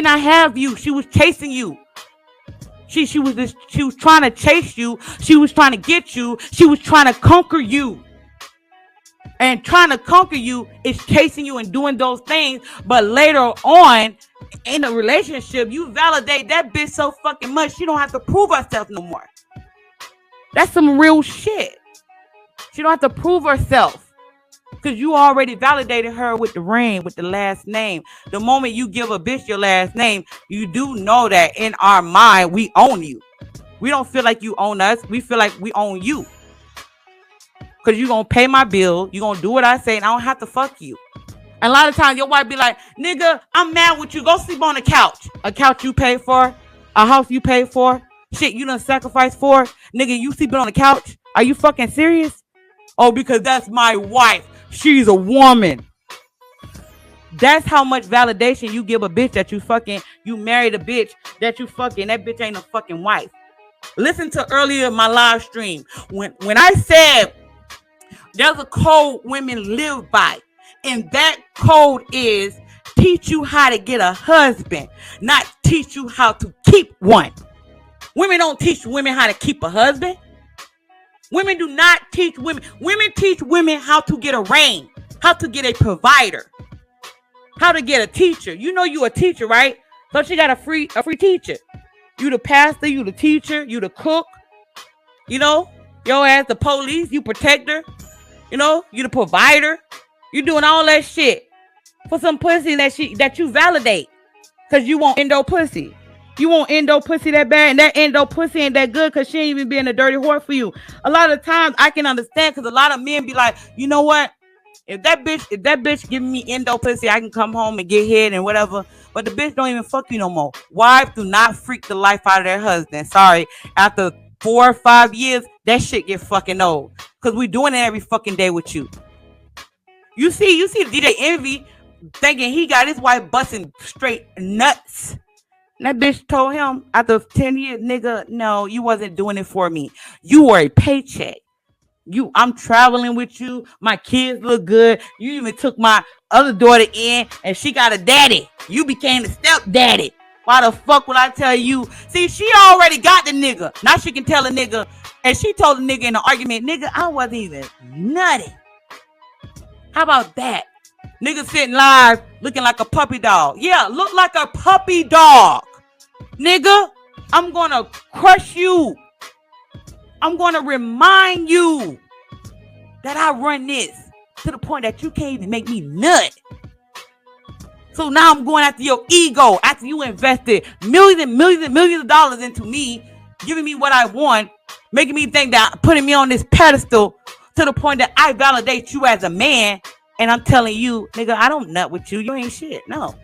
not have you. She was chasing you. She was trying to chase you. She was trying to get you. She was trying to conquer you. And trying to conquer you is chasing you and doing those things. But later on in a relationship, you validate that bitch so fucking much she don't have to prove herself no more. That's some real shit. She don't have to prove herself. Because you already validated her with the ring, with the last name. The moment you give a bitch your last name, you do know that in our mind, we own you. We don't feel like you own us. We feel like we own you. Because you're going to pay my bill. You're going to do what I say, and I don't have to fuck you. And a lot of times, your wife be like, nigga, I'm mad with you. Go sleep on the couch. A couch you pay for. A house you pay for. Shit you done sacrificed for. Nigga, you sleeping on the couch? Are you fucking serious? Oh, because that's my wife. She's a woman. That's how much validation you give a bitch that you fucking, you married a bitch that you fucking, that bitch ain't a fucking wife. Listen to earlier my live stream. When I said there's a code women live by, and that code is teach you how to get a husband, not teach you how to keep one. Women don't teach women how to keep a husband. Women do not teach women. Women teach women how to get a ring, how to get a provider, how to get a teacher. You know you a teacher, right? So she got a free teacher. You the pastor, you the teacher, you the cook. You know, your ass the police, you protector. You know, you the provider. You doing all that shit for some pussy that you validate. Cause you want endo pussy. You want endo pussy that bad, and that endo pussy ain't that good because she ain't even being a dirty whore for you. A lot of times I can understand because a lot of men be like, you know what? If that bitch giving me endo pussy, I can come home and get head and whatever. But the bitch don't even fuck you no more. Wives do not freak the life out of their husband. Sorry. After 4 or 5 years, that shit get fucking old. Because we doing it every fucking day with you. You see DJ Envy thinking he got his wife busting straight nuts. And that bitch told him after 10 years, nigga, no, you wasn't doing it for me. You were a paycheck. I'm traveling with you. My kids look good. You even took my other daughter in and she got a daddy. You became the stepdaddy. Why the fuck would I tell you? See, she already got the nigga. Now she can tell a nigga. And she told the nigga in the argument, nigga, I wasn't even nutty. How about that? Nigga sitting live looking like a puppy dog. Yeah, look like a puppy dog. Nigga, I'm going to crush you. I'm going to remind you that I run this to the point that you can't even make me nut. So now I'm going after your ego after you invested millions and millions and millions of dollars into me, giving me what I want, making me think that putting me on this pedestal to the point that I validate you as a man. And I'm telling you, nigga, I don't nut with you. You ain't shit. No.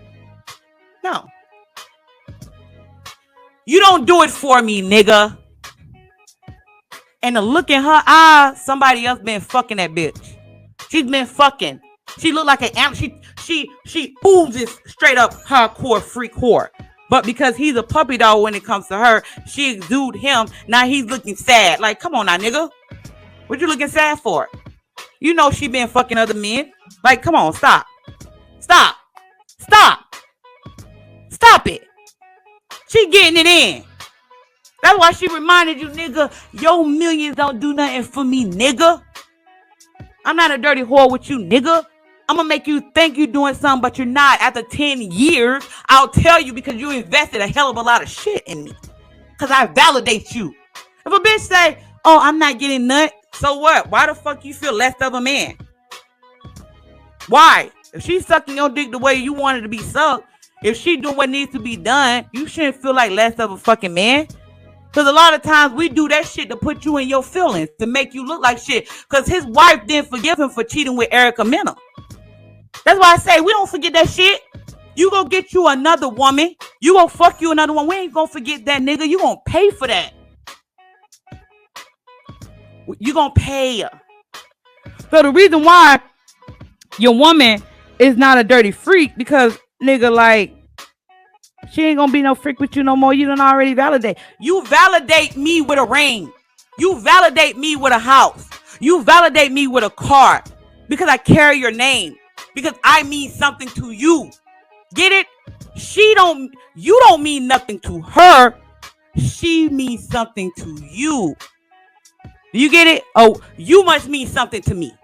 You don't do it for me, nigga. And the look in her eyes, somebody else been fucking that bitch. She's been fucking. She look like an animal. She oozes straight up hardcore freak whore. But because he's a puppy dog when it comes to her, she exude him. Now he's looking sad. Like, come on now, nigga. What you looking sad for? You know she been fucking other men. Like, come on, stop it. She getting it in. That's why she reminded you, nigga, your millions don't do nothing for me, nigga. I'm not a dirty whore with you, nigga. I'm gonna make you think you're doing something, but you're not. After 10 years, I'll tell you because you invested a hell of a lot of shit in me. Because I validate you. If a bitch say, oh, I'm not getting nut, so what? Why the fuck you feel less of a man? Why? If she's sucking your dick the way you want it to be sucked, if she doing what needs to be done, you shouldn't feel like less of a fucking man. Because a lot of times we do that shit to put you in your feelings, to make you look like shit. Because his wife didn't forgive him for cheating with Erica Mena. That's why I say we don't forget that shit. You go get you another woman. You go fuck you another one. We ain't gonna forget that, nigga. You gonna pay for that. You gonna pay. So the reason why your woman is not a dirty freak, because nigga, like, she ain't gonna be no freak with you no more. You done already validate. You validate me with a ring. You validate me with a house. You validate me with a car because I carry your name. Because I mean something to you. Get it? You don't mean nothing to her. She means something to you. You get it? Oh, you must mean something to me.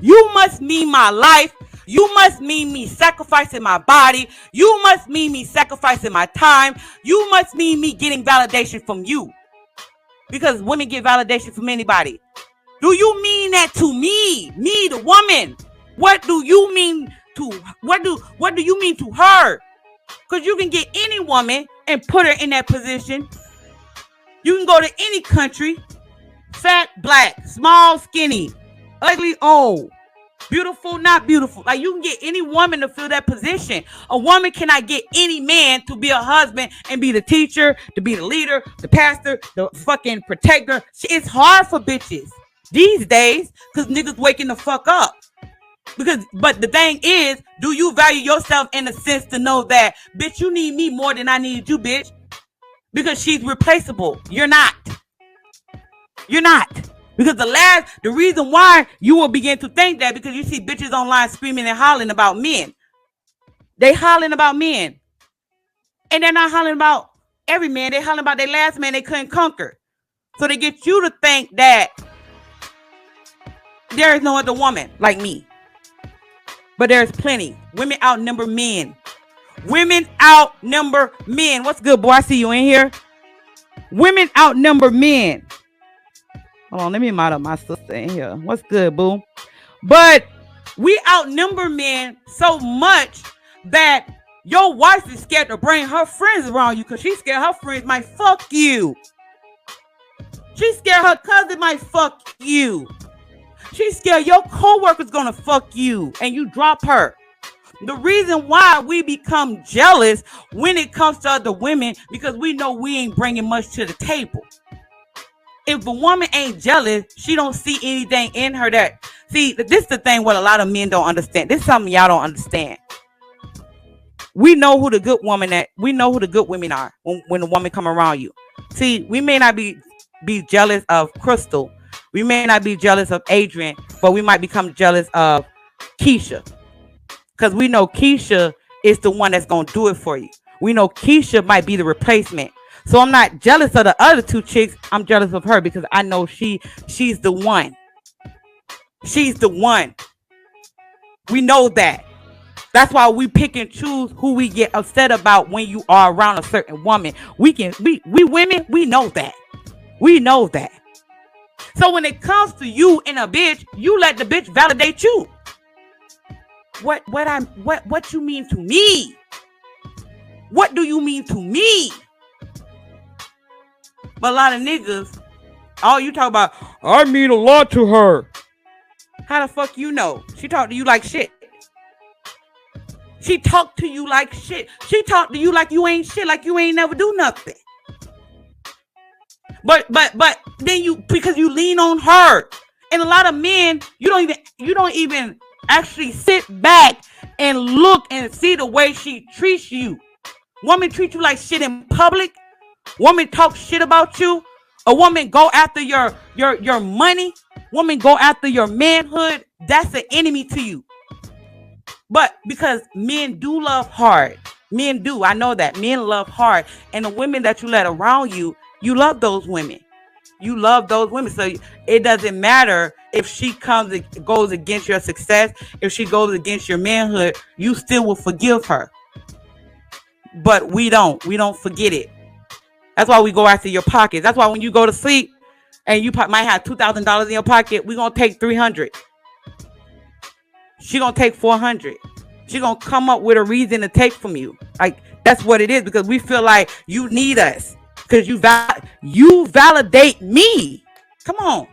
You must mean my life. You must mean me sacrificing my body. You must mean me sacrificing my time. You must mean me getting validation from you. Because women get validation from anybody. Do you mean that to me? Me, the woman. What do you mean to what do you mean to her? Because you can get any woman and put her in that position. You can go to any country, fat, black, small, skinny, ugly, old, beautiful, not beautiful. Like, you can get any woman to fill that position. A woman cannot get any man to be a husband and be the teacher, to be the leader, the pastor, the fucking protector. It's hard for bitches these days because niggas waking the fuck up. But the thing is, do you value yourself in a sense to know that, bitch, you need me more than I need you, bitch? Because she's replaceable. You're not. You're not. Because the reason why you will begin to think that, because you see bitches online screaming and hollering about men. They hollering about men. And they're not hollering about every man. They're hollering about their last man they couldn't conquer. So they get you to think that there is no other woman like me. But there's plenty. Women outnumber men. Women outnumber men. What's good, boy? I see you in here. Women outnumber men. Hold on, let me mod up my sister in here. What's good, boo? But we outnumber men so much that your wife is scared to bring her friends around you because she's scared her friends might fuck you. She's scared her cousin might fuck you. She's scared your co-worker's gonna fuck you and you drop her. The reason why we become jealous when it comes to other women, because we know we ain't bringing much to the table. If a woman ain't jealous, she don't see anything in her that... See, this is the thing what a lot of men don't understand. This is something y'all don't understand. We know who the good women are when a woman come around you. See, we may not be jealous of Crystal. We may not be jealous of Adrian, but we might become jealous of Keisha. Because we know Keisha is the one that's going to do it for you. We know Keisha might be the replacement. So I'm not jealous of the other two chicks. I'm jealous of her because I know she's the one. She's the one. We know that. That's why we pick and choose who we get upset about when you are around a certain woman. We women, we know that. We know that. So when it comes to you and a bitch, you let the bitch validate you. What you mean to me? What do you mean to me? But a lot of niggas, all you talk about, I mean a lot to her. How the fuck you know? She talk to you like shit. She talk to you like shit. She talk to you like you ain't shit, like you ain't never do nothing. But then because you lean on her. And a lot of men, you don't even actually sit back and look and see the way she treats you. Woman treat you like shit in public. Woman talk shit about you. A woman go after your money. Woman go after your manhood. That's an enemy to you. But because men do love hard. Men do. I know that. Men love hard. And the women that you let around you, you love those women. You love those women. So it doesn't matter if she goes against your success, if she goes against your manhood, you still will forgive her. But we don't. We don't forget it. That's why we go after your pockets. That's why when you go to sleep and you might have $2,000 in your pocket, we're going to take $300. She going to take $400. She going to come up with a reason to take from you. Like, that's what it is, because we feel like you need us. Because you validate me. Come on.